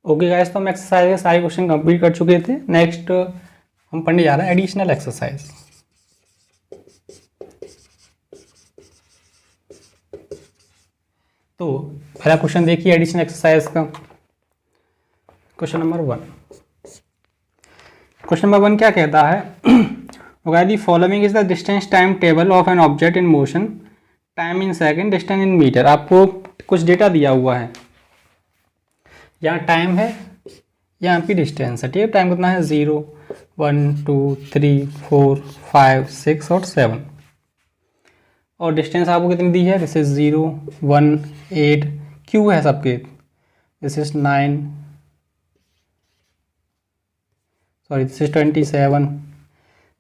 Okay guys, तो हम exercise के सारे क्वेश्चन कंप्लीट कर चुके थे। नेक्स्ट हम पढ़ने जा रहे हैं एडिशनल एक्सरसाइज। तो पहला क्वेश्चन देखिए एडिशनल एक्सरसाइज का। Question number 1। क्वेश्चन नंबर 1 क्या कहता है? The following is the distance time table of an object in motion, time in second, distance in meter. आपको कुछ डेटा दिया हुआ है, यहाँ टाइम है, यहाँ पे डिस्टेंस है। ठीक है, टाइम कितना है? 0, 1, 2, 3, 4, 5, 6 और 7। और डिस्टेंस आपको कितनी दी है? दिस इज 0, 1, 8, क्यू है सबके। This is 9, sorry this is 27,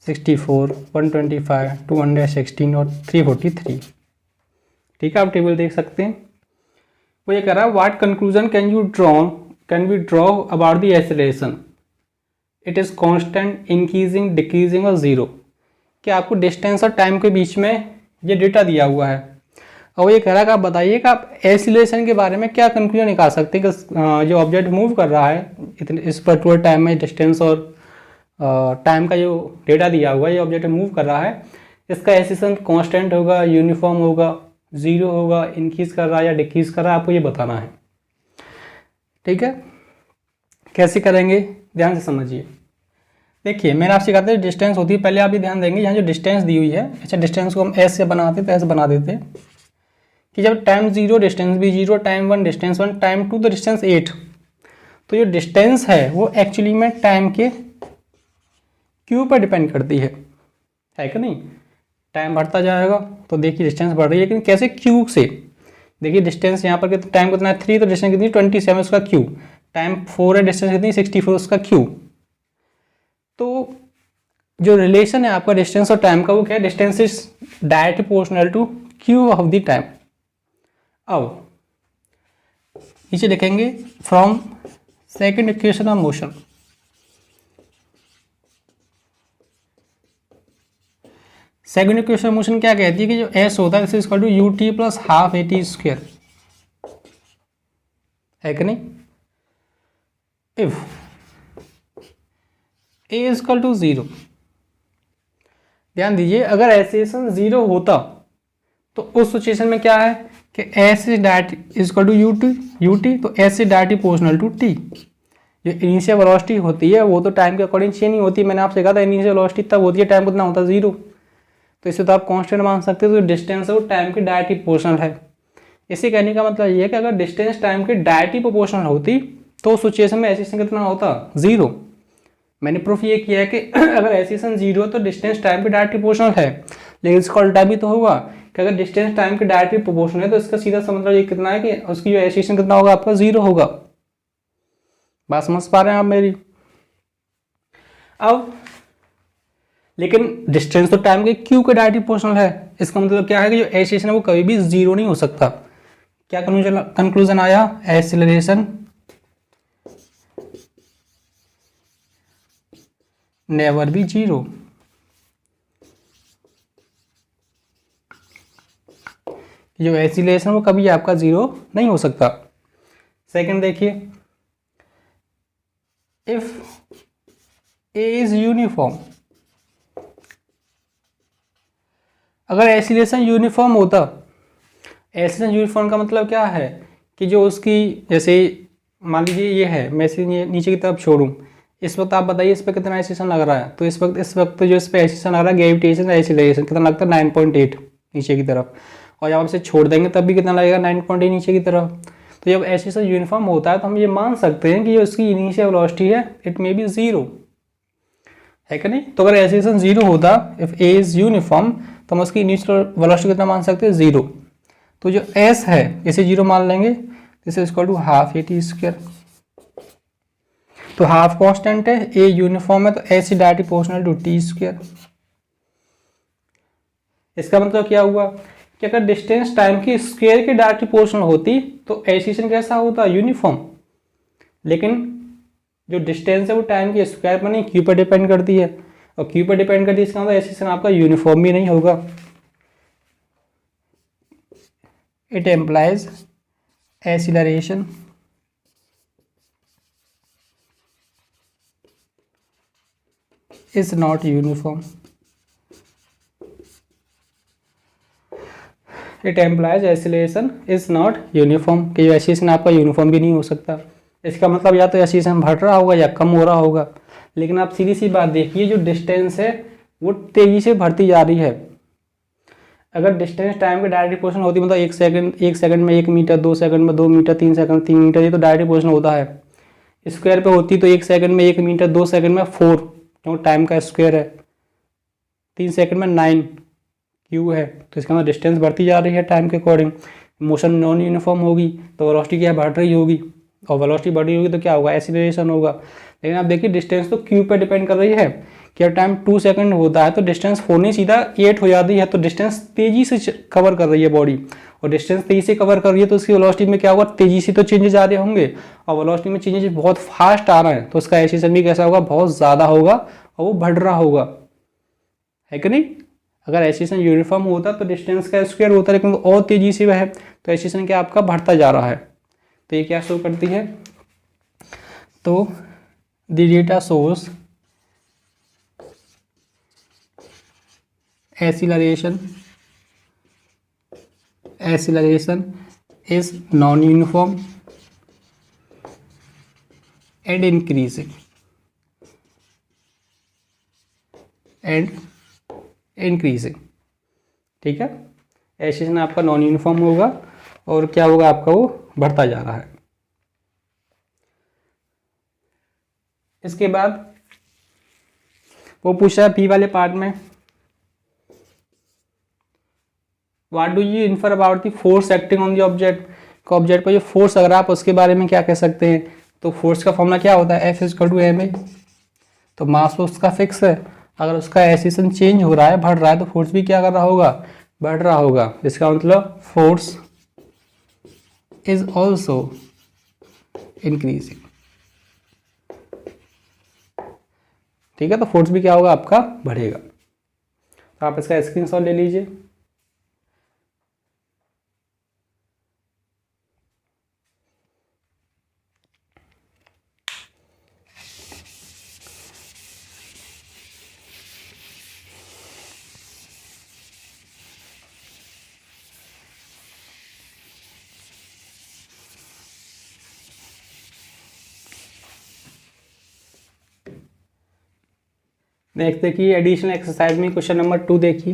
64, 125, 216 और 343। ठीक है, आप टेबल देख सकते हैं। वो ये कह रहा है what conclusion can be draw about the acceleration, it is constant, increasing, decreasing और ज़ीरो। क्या आपको डिस्टेंस और टाइम के बीच में ये डेटा दिया हुआ है, और वो ये कह रहा है कि आप बताइए कि आप एक्सीलरेशन के बारे में क्या कंक्लूजन निकाल सकते हैं कि जो ऑब्जेक्ट मूव कर रहा है इतने इस पर्टिकुलर टाइम में, डिस्टेंस और टाइम का जो डेटा दिया हुआ है, ये ऑब्जेक्ट मूव कर रहा है, इसका एक्सीलरेशन कांस्टेंट होगा, यूनिफॉर्म होगा, ज़ीरो होगा, इंक्रीज कर रहा है या डिक्रीज कर रहा है, आपको ये बताना है। ठीक है, कैसे करेंगे ध्यान से समझिए। देखिए मैंने आपसे कहा था डिस्टेंस होती है, पहले आप भी ध्यान देंगे यहाँ जो डिस्टेंस दी हुई है। अच्छा, डिस्टेंस को हम एस से बनाते तो ऐसे बना देते कि जब टाइम 0 डिस्टेंस भी 0, टाइम 1 डिस्टेंस 1, टाइम 2 तो डिस्टेंस 8। तो जो डिस्टेंस है वो एक्चुअली में टाइम के क्यू पर डिपेंड करती है कि नहीं? टाइम बढ़ता जाएगा तो देखिए डिस्टेंस बढ़ रही है, लेकिन कैसे? क्यू से। देखिए डिस्टेंस यहाँ पर टाइम कितना है? 3, तो डिस्टेंस कितनी? 27 उसका क्यू। टाइम 4 है, डिस्टेंस कितनी? 64 उसका क्यू। तो जो रिलेशन है आपका डिस्टेंस और टाइम का वो क्या है? Distance is directly proportional to Q of the time. अब नीचे लिखेंगे from second equation of motion. Second equation of motion क्या कहती है कि जो एस होता है this is equal to you T plus half A T square, है कि नहीं? If A is equal to 0, ध्यान दीजिए अगर एक्सेलरेशन 0 होता तो उस सिचुएशन में क्या है कि s is direct is equal to you t, तो S is directly proportional to t. जो इनिशियल वेलोसिटी होती है वो तो टाइम के अकॉर्डिंग चेंज नहीं होती। मैंने आपसे कहा था इनिशियल वेलोसिटी तब होती है टाइम कितना होता है? 0। तो इसे तो आप कांस्टेंट मान सकते हो। तो डिस्टेंस है वो टाइम के डायरेक्टली प्रोपोर्शनल है। इसे कहने का मतलब ये है कि अगर डिस्टेंस टाइम के डायरेक्टली प्रोपोर्शनल होती तो उस सिचुएशन में एक्सेलरेशन कितना होता? 0। मैंने प्रूफ ये किया है कि अगर एक्सेलरेशन 0 है तो डिस्टेंस टाइम के डायरेक्टली प्रोपोर्शनल है, लेकिन इसका उल्टा भी तो होगा कि अगर डिस्टेंस टाइम के डायरेक्टली प्रोपोर्शनल है तो इसका सीधा सा मतलब ये कितना है कि उसकी जो एक्सेलरेशन कितना होगा? आपका 0 होगा। बात समझ पा रहे हैं आप मेरी? अब लेकिन डिस्टेंस तो टाइम के क्यू के डायरेक्टली प्रोपोर्शनल है। इसका मतलब क्या है कि जो एक्सेलरेशन है वो कभी भी 0 नहीं हो सकता। क्या कंक्लूजन आया? Acceleration never be 0। जो एक्सीलरेशन वो कभी आपका 0 नहीं हो सकता। सेकंड देखिए, इफ ए इज यूनिफॉर्म, अगर एक्सीलरेशन यूनिफॉर्म होता, एक्सीलरेशन यूनिफॉर्म का मतलब क्या है कि जो उसकी जैसे मान लीजिए ये है, मैं इसे नीचे की तरफ छोड़ूँ, इस वक्त आप बताइए इस पर कितना एक्सीलरेशन लग रहा है? तो इस वक्त जो इस पर एक्सीलरेशन लग रहा है ग्रेविटेशन एक्सीलरेशन कितना लगता है? 9.8 नीचे की तरफ। और जब आप इसे छोड़ देंगे तब भी कितना लगेगा? 9.8 नीचे की तरफ। तो जब एक्सीलरेशन यूनिफॉर्म होता है तो हम ये मान सकते हैं कि जो इसकी इनिशियल वेलोसिटी है इट मे बी 0, है कि नहीं? तो अगर एक्सीलरेशन 0 होता, इफ ए इज यूनिफॉर्म, तो हम उसकी इनिशियल वेलोसिटी कितना मान सकते हैं? 0। तो जो एस है इसे 0 मान लेंगे, this is equal to half A T square. तो हाफ कांस्टेंट है, ए यूनिफॉर्म है, तो S is directly proportional to T square. इसका मतलब क्या हुआ कि अगर डिस्टेंस टाइम की स्क्वायर के डायरेक्टली प्रोपोर्शनल होती तो एक्सीलरेशन कैसा होता? यूनिफॉर्म। लेकिन जो डिस्टेंस है वो टाइम की स्क्वायर पर नहीं, क्यू पर डिपेंड करती है, और क्यू पर डिपेंड करती है, इसका मतलब एक्सीलरेशन आपका यूनिफॉर्म भी नहीं होगा। It implies acceleration is not uniform, it implies acceleration is not uniform, कि जो एसिलेशन आपका यूनिफॉर्म भी नहीं हो सकता। इसका मतलब या तो एसिलेशन बढ़ रहा होगा या कम हो रहा होगा। लेकिन आप सीधी सी बात देखिए, जो डिस्टेंस है वो तेजी से बढ़ती जा रही है। अगर डिस्टेंस टाइम के डायरेक्ट प्रोपोर्शनल होती, मतलब एक सेकंड में 1 मीटर, 2 सेकंड में 2 मीटर, 3 सेकंड 3 मीटर, ये तो डायरेक्ट प्रोपोर्शनल होता है। स्क्वायर पे होती तो 1 सेकंड में 1 मीटर, 2 सेकंड में 4, क्योंकि टाइम का स्क्वायर है, 3 सेकंड में 9 क्यू है। तो इसका मतलब डिस्टेंस बढ़ती जा रही है टाइम के अकॉर्डिंग। मोशन नॉन यूनिफॉर्म होगी तो वेलोसिटी क्या बढ़ रही होगी, और वेलोसिटी बढ़ रही होगी तो क्या होगा, एक्सीलरेशन होगा। लेकिन आप देखिए डिस्टेंस तो क्यू पे डिपेंड कर रही है। कि टाइम 2 सेकंड होता है तो डिस्टेंस 4 नहीं सीधा 8 हो जाती है, तो डिस्टेंस तेजी से कवर कर रही है बॉडी, और डिस्टेंस तेजी से कवर कर रही है तो उसकी वेलोसिटी में क्या होगा, तेजी से तो चेंजेस आ रहे होंगे, और वेलोसिटी में चेंजेस बहुत फास्ट आ रहे हैं तो उसका एक्सीलरेशन भी कैसा होगा, बहुत ज़्यादा होगा और वो बढ़ रहा होगा, है कि नहीं। अगर एक्सीलरेशन यूनिफॉर्म होता तो डिस्टेंस का स्क्वायर होता, लेकिन और तेजी से वह है तो एक्सीलरेशन क्या आपका बढ़ता जा रहा है। तो ये क्या शो करती है, तो the data shows acceleration is non-uniform and increasing ठीक है। एक्सीलरेशन आपका नॉन यूनिफॉर्म होगा और क्या होगा आपका, वो बढ़ता जा रहा है। इसके बाद वो पूछा है पी वाले पार्ट में, what do you infer about the force acting on the object. Object पर जो फोर्स अगर आप उसके बारे में क्या कह सकते हैं, तो फोर्स का फॉर्मूला क्या होता है, F=ma। तो मास तो उसका फिक्स है, अगर उसका एक्सीलरेशन चेंज हो रहा है, बढ़ रहा है, तो फोर्स भी क्या कर रहा होगा, बढ़ रहा होगा। इसका मतलब फोर्स इज ऑल्सो इंक्रीजिंग, ठीक है। तो फोर्स भी क्या होगा आपका, बढ़ेगा। तो आप इसका स्क्रीनशॉट ले लीजिए। नेक्स्ट देखिए एडिशनल एक्सरसाइज में क्वेश्चन नंबर 2 देखिए।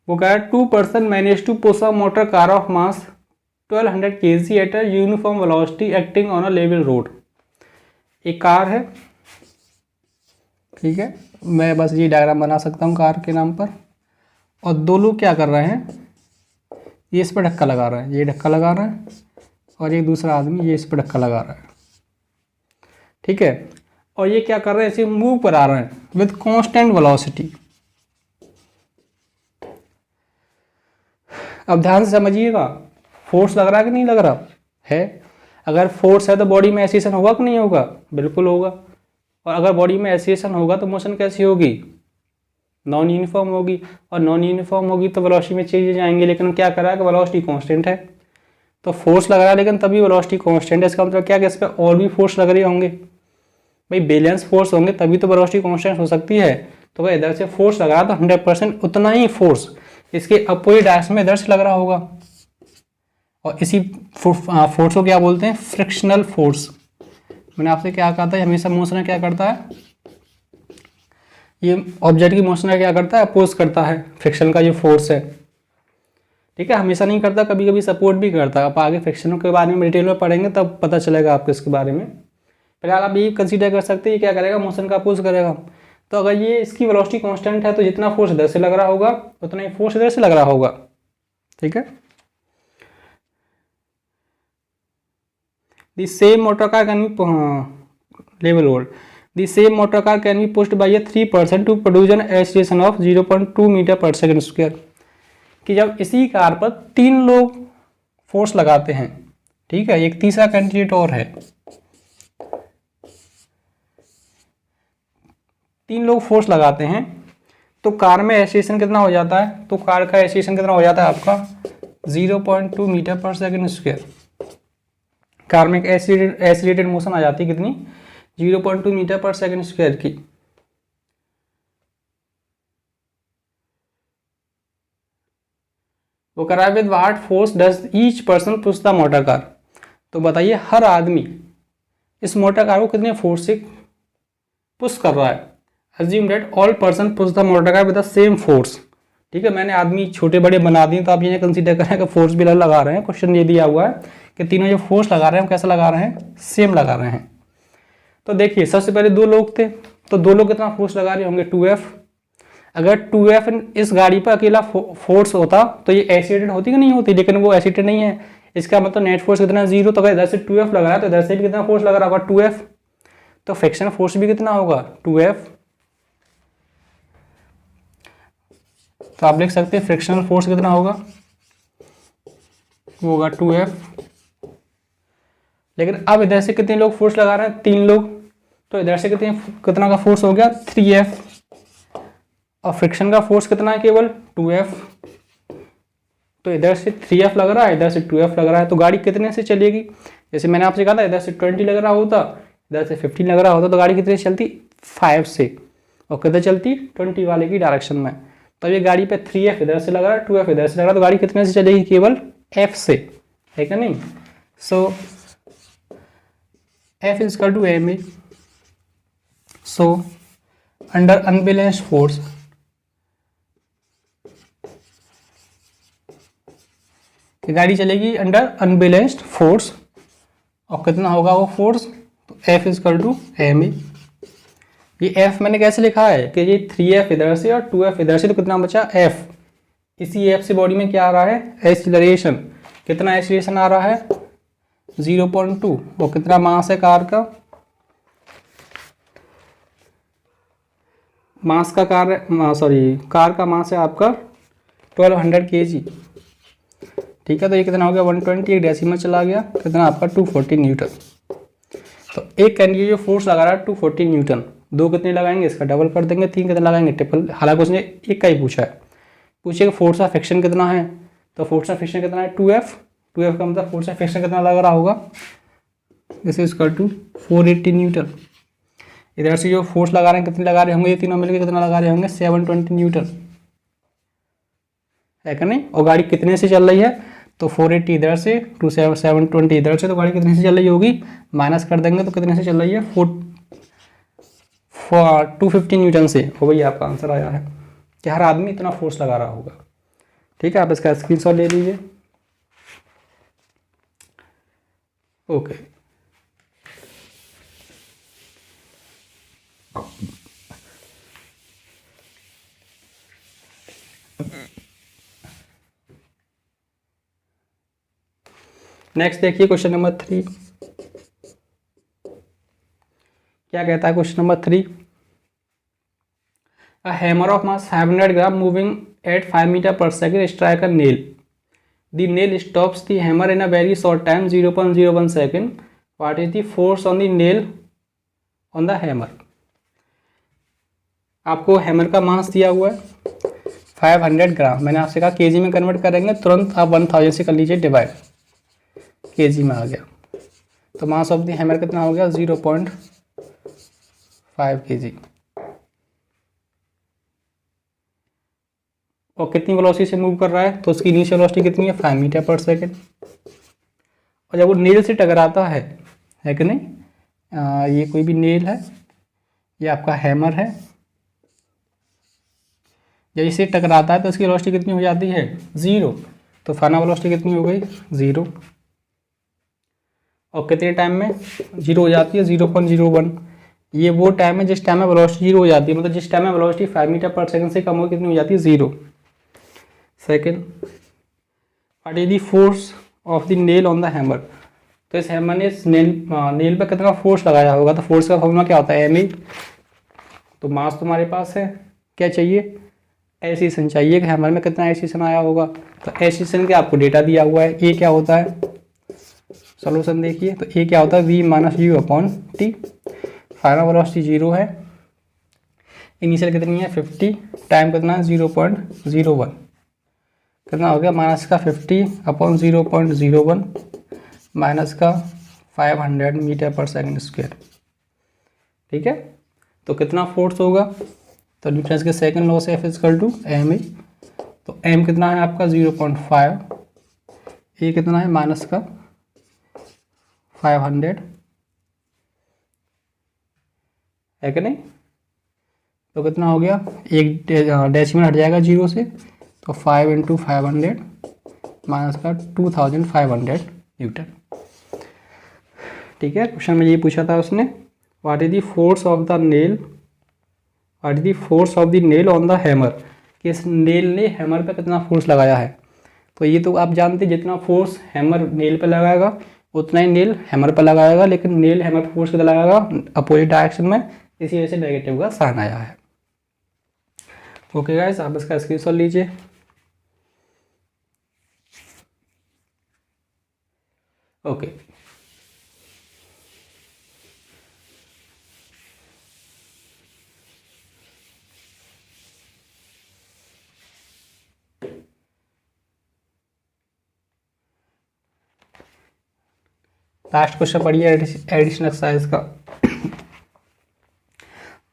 वो कह रहा है 2 person manage to push a motor car of mass 1200 kg at a uniform velocity acting on a level road. एक कार है, ठीक है, मैं बस ये डायग्राम बना सकता हूँ कार के नाम पर, और दो लोग क्या कर रहे हैं, ये इस पर धक्का लगा रहा है, ये धक्का लगा रहा है, और एक दूसरा आदमी ये इस पर धक्का लगा रहा है, ठीक है। और ये क्या कर रहे हैं, ऐसे मूव पर आ रहे हैं विद कांस्टेंट वेलोसिटी। अब ध्यान से समझिएगा, फोर्स लग रहा है कि नहीं लग रहा है। अगर फोर्स है तो बॉडी में एक्सीलरेशन होगा कि नहीं होगा, बिल्कुल होगा। और अगर बॉडी में एक्सीलरेशन होगा तो मोशन कैसी होगी, नॉन यूनिफॉर्म होगी, और नॉन यूनिफॉर्म होगी तो वेलोसिटी में चेंजेस आएंगे। लेकिन क्या कर रहा है कि वेलोसिटी कांस्टेंट है, तो फोर्स लग रहा है लेकिन तभी वेलोसिटी कांस्टेंट है। इसका मतलब क्या कि इस पर और भी फोर्स लग रहे होंगे, भाई बैलेंस फोर्स होंगे तभी तो वेलोसिटी कांस्टेंट हो सकती है। तो भाई इधर से फोर्स लग रहा तो 100% उतना ही फोर्स इसके अपोजिट डायरेक्शन में इधर से लग रहा होगा, और इसी फोर्स को क्या बोलते हैं, फ्रिक्शनल फोर्स। मैंने आपसे क्या कहा था, हमेशा मोशन क्या करता है, ये ऑब्जेक्ट की मोशन क्या करता है, अपोज करता है फ्रिक्शन का जो फोर्स है, ठीक है। हमेशा नहीं करता, कभी कभी सपोर्ट भी करता है। आप आगे फ्रिक्शन के बारे में डिटेल में पढ़ेंगे तब पता चलेगा आपको इसके बारे में। फिलहाल आप ये कंसीडर कर सकते हैं, ये क्या करेगा, मोशन का अपोज करेगा। तो अगर ये इसकी वेलोसिटी कांस्टेंट है तो जितना फोर्स इधर से लग रहा होगा उतना ही फोर्स इधर से लग रहा होगा, ठीक है। The same motor car can be level road, the same motor car can be pushed by a 3 person to produce an acceleration of 0.2 metre per second square. कि जब इसी कार पर 3 लोग फोर्स लगाते हैं, ठीक है, एक तीसरा कैंडिडेट और है, 3 लोग फोर्स लगाते हैं तो कार में एक्सीलरेशन कितना हो जाता है, तो कार का एक्सीलरेशन कितना हो जाता है आपका 0.2 metre per second square, car में एक एसिलेटेड मोशन आ जाती है कितनी, 0.2 मीटर पर सेकंड स्क्वायर की। वो कह रहा है with what force does each person push the motor car. तो बताइए हर आदमी इस मोटर कार को कितने फोर्स से पुश कर रहा है। Assume that all person push the motor car with the same force. ठीक है, मैंने आदमी छोटे बड़े बना दिए, तो आप ये कंसीडर करें कि फोर्स भी लगा रहे हैं। क्वेश्चन ये दिया हुआ है कि तीनों जो फोर्स लगा रहे हैं कैसा लगा रहे हैं, सेम लगा रहे हैं। तो देखिए सबसे पहले दो लोग थे, तो दो लोग कितना फोर्स लगा रहे होंगे, 2F। अगर 2F इस गाड़ी पर अकेला फोर्स होता तो ये एसिलेटेड होती कि नहीं होती, लेकिन वो एसिलेटेड नहीं है। इसका मतलब नेट फोर्स कितना, 0। तो अगर इधर से 2F लग रहा है तो इधर से भी कितना फोर्स लग रहा होगा, 2F। तो फ्रिक्शन फोर्स भी कितना होगा, 2F। तो आप लिख सकते हैं फ्रिक्शनल फोर्स कितना होगा, वो होगा 2F। लेकिन अब इधर से कितने लोग फोर्स लगा रहे हैं, 3 लोग। तो इधर से कितना का फोर्स हो गया, 3F। और फ्रिक्शन का फोर्स कितना है, केवल 2F। तो इधर से 3F लग रहा है, इधर से 2F लग रहा है। तो गाड़ी कितने से चलेगी, जैसे मैंने आपसे कहा था इधर से 20 लग रहा होता, इधर से 15 लग रहा होता, तो गाड़ी कितने से चलती, 5 से। और किधर चलती, 20 वाले की डायरेक्शन में। तो ये गाड़ी पे 3F इधर से लग रहा है, 2F इधर से लग रहा है, तो गाड़ी कितने से चलेगी, केवल F से, है क्या नहीं। So F is equal to ma। So under unbalanced force, गाड़ी चलेगी अंडर अनबैलेंस्ड फोर्स। और कितना होगा वो फोर्स, तो F is equal to ma। ये F मैंने कैसे लिखा है कि ये 3F इधर से और 2F इधर से, तो कितना बचा F। इसी F से बॉडी में क्या आ रहा है, एक्सीलरेशन। कितना एक्सीलरेशन आ रहा है, 0.2। और कितना मास है कार का, मास का कार का मास है आपका 1200 kg। ठीक है, तो ये कितना हो गया, 120, एक डेसिमल चला गया, कितना आपका 240 न्यूटन। तो एक कैंडिडेट जो फोर्स लगा रहा है 240 न्यूटन, दो कितने लगाएंगे, इसका डबल कर देंगे, 3 कितने लगाएंगे, ट्रिपल। हालांकि उसने एक का ही पूछा है, पूछिए कि फोर्स ऑफ फ्रिक्शन कितना है, तो फोर्स ऑफ फ्रिक्शन कितना है, 2F। 2F का मतलब फोर्स ऑफ फ्रिक्शन कितना लग रहा होगा, this is equal to 480 newton. इधर से जो फोर्स लगा रहे हैं कितने लगा रहे होंगे, ये तीनों मिलकर कितना लगा रहे होंगे, 720 न्यूटन, है क्या नहीं। और गाड़ी कितने से चल रही है, तो 480 इधर से, 720 इधर से, तो गाड़ी कितने से चल रही होगी, माइनस कर देंगे तो कितने से चल रही है, 250 न्यूटन से। हो भैया आपका आंसर आया है कि हर आदमी इतना फोर्स लगा रहा होगा। ठीक है, आप इसका स्क्रीनशॉट ले लीजिए। ओके, नेक्स्ट देखिए क्वेश्चन नंबर 3 क्या कहता है। Question number 3, a hammer of mass 500 gram moving at 5 metre per second strike a nail. The nail stops the hammer in a very short time 0.01 second. What is the force on the nail on the hammer. आपको hammer का mass दिया हुआ है 500 ग्राम, मैंने आपसे कहा KG में convert करेंगे, तुरंत आप 1000 से कर लीजिए डिवाइड, केजी में आ गया। तो मास ऑफ द हैमर कितना हो गया, 0.5 kg। और कितनी वेलोसिटी से मूव कर रहा है, तो उसकी इनिशियल वेलोसिटी कितनी है, 5 मीटर पर सेकेंड। और जब वो नेल से टकराता है कि नहीं, ये कोई भी नेल है, ये आपका हैमर है, जब इसे टकराता है तो इसकी वेलोसिटी कितनी हो जाती है, 0। तो फाइनल वेलोसिटी कितनी हो गई, 0। और कितने टाइम में 0 हो जाती है, 0.01। ये वो टाइम है जिस टाइम में वेलोसिटी 0 हो जाती है, मतलब जिस टाइम में वेलोसिटी 5 मीटर पर सेकंड से कम हो, कितनी हो जाती है, 0 second. What is the force of the nail on the hammer. तो इस हैमर ने इस नेल पर कितना फोर्स लगाया होगा, तो फोर्स का फॉर्मूला क्या होता है, ma। तो मास तुम्हारे पास है, क्या चाहिए, एक्सीलरेशन चाहिए कि हैमर में कितना एक्सीलरेशन आया होगा। तो एक्सीलरेशन के आपको डेटा दिया हुआ है, ए क्या होता है, सॉल्यूशन देखिए। तो ए क्या होता है, v minus you upon T. Final velocity 0 है, इनिशियल कितनी है 50, टाइम कितना है 0.01, कितना हो गया माइनस का 50 अपॉन 0.01 माइनस का 500 मीटर पर सेकंड स्क्वायर। ठीक है, तो कितना फोर्स होगा, तो न्यूटन के सेकंड लॉ से F equal to M A, तो m कितना है आपका 0.5, ए कितना है माइनस का 500, है कि नहीं, तो कितना हो गया, एक डेसिमल हट जाएगा जीरो से, तो 5 × 500 माइनस का 2500 न्यूटन। ठीक है, क्वेश्चन में ये पूछा था उसने, what is the force of the nail, what is the force of the nail on the hammer, कि इस नेल ने हैमर पे कितना फोर्स लगाया है। तो ये तो आप जानते हैं जितना फोर्स हैमर नेल पे लगाएगा उतना ही नेल हैमर पे लगाएगा, लेकिन नेल हैमर पे फोर्स कितना लगाएगा, अपोजिट डायरेक्शन में, इसी वजह से नेगेटिव का साइन आया है। ओके गाइस, आप इसका स्क्रीनशॉट लीजिए। ओके, लास्ट क्वेश्चन पढ़िए एडिशन एक्सरसाइज का।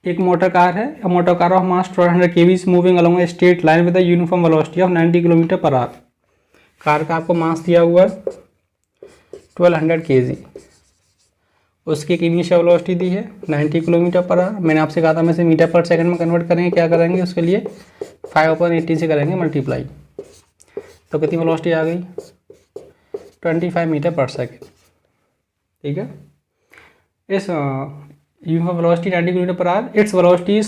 एक मोटर कार है, a motor car of mass 1200 kg is moving along a straight line with a uniform velocity of 90 km per hour। Car का आपको मास दिया हुआ है 1200 kg, उसकी एक इनिशियल वेलोसिटी दी है 90 km पर आवर। मैंने आपसे कहा था मैं इसे मीटर पर सेकंड में कन्वर्ट करेंगे, क्या करेंगे उसके लिए 5/80 से करेंगे मल्टीप्लाई, तो कितनी वेलोसिटी आ गई 25 मीटर पर सेकंड। ठीक है, इस uniform velocity 90 km per hour, its velocity is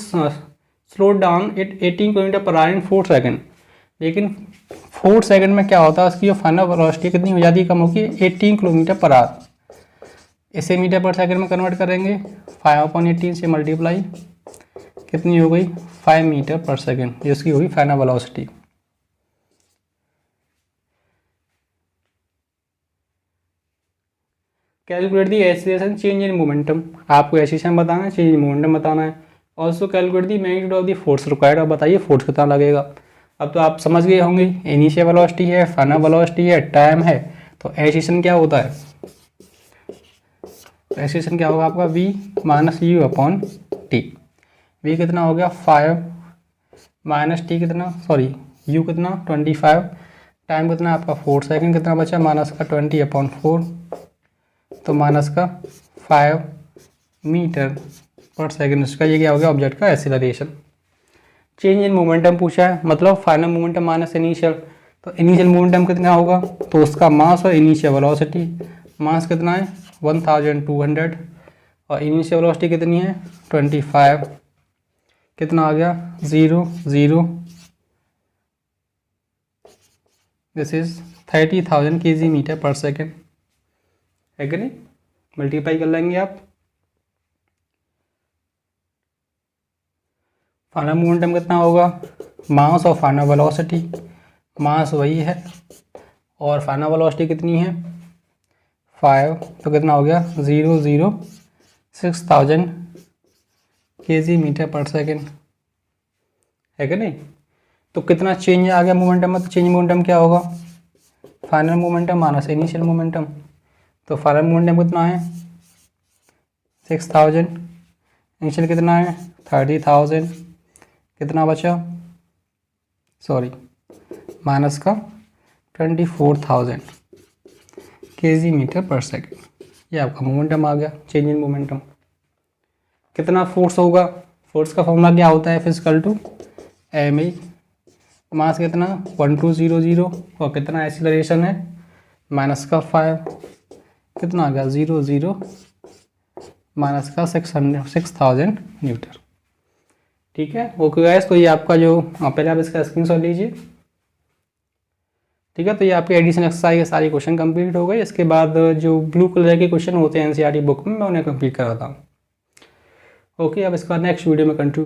slowed down at 18 km per hour in 4 second. लेकिन 4 सेकंड में क्या होता है, उसकी जो फाइनल वेलोसिटी कितनी हो जाती है, कम होगी 18 km पर आवर। इसे मीटर पर सेकंड में कन्वर्ट करेंगे, 5/18 से मल्टीप्लाई, कितनी हो गई 5 मीटर पर सेकंड, ये उसकी होगी final velocity. Calculate the acceleration change in momentum, आपको एक्सीलरेशन बताना है, चेंज इन मोमेंटम बताना है। Also calculate the magnitude of the force required, अब बताइए फोर्स कितना लगेगा। अब तो आप समझ गए होंगे, इनिशियल वेलोसिटी है, फाइनल वेलोसिटी है, टाइम है, तो एक्सीलरेशन क्या होता है, एक्सीलरेशन क्या होगा आपका v - u/t। v कितना हो गया 5 माइनस t कितना, सॉरी u कितना 25, टाइम कितना आपका 4 सेकंड, कितना बचा माइनस का 20/4, तो माइनस का 5 मीटर पर सेकंड, इसका ये क्या हो गया ऑब्जेक्ट का एक्सीलरेशन। चेंज इन मोमेंटम पूछा है, मतलब फाइनल मोमेंटम माइनस इनिशियल, तो इनिशियल मोमेंटम कितना होगा, तो उसका मास और इनिशियल वेलोसिटी, मास कितना है 1200 और इनिशियल वेलोसिटी कितनी है 25, कितना आ गया 0 0, this is 30,000 kg metre per second, है कि नहीं, मल्टीप्लाई कर लेंगे आप। फाइनल मोमेंटम कितना होगा, मास और फाइनल वेलोसिटी, मास वही है और फाइनल वेलोसिटी कितनी है 5, तो कितना हो गया 0 0 6000 kg मीटर पर सेकेंड, है कि नहीं। तो कितना चेंज आ गया मोमेंटम में, तो चेंज मोमेंटम क्या होगा, final momentum minus initial momentum, तो फाइनल मोमेंटम कितना है 6000, इनिशियल कितना है 30,000, कितना बचा, सॉरी माइनस का 24,000 kg मीटर पर सेकेंड, ये आपका मोमेंटम आ गया, चेंज इन मोमेंटम। कितना फोर्स होगा, फोर्स का फॉर्मूला क्या होता है, फिजिकल टू एम ए, मास कितना 1200 और कितना एक्सीलरेशन है माइनस का 5, कितना आ गया 0 0 माइनस का 6000 न्यूटन। ठीक है, ओके गाइस, तो ये आपका जो पहले आप इसका स्क्रीनशॉट लीजिए। ठीक है, तो ये आपके एडिशन एक्सरसाइज के सारे क्वेश्चन कंप्लीट हो गए। इसके बाद जो ब्लू कलर के क्वेश्चन होते हैं एनसीईआरटी बुक में, मैं उन्हें कंप्लीट कराता हूँ। ओके, अब इसका नेक्स्ट वीडियो में कंटिन्यू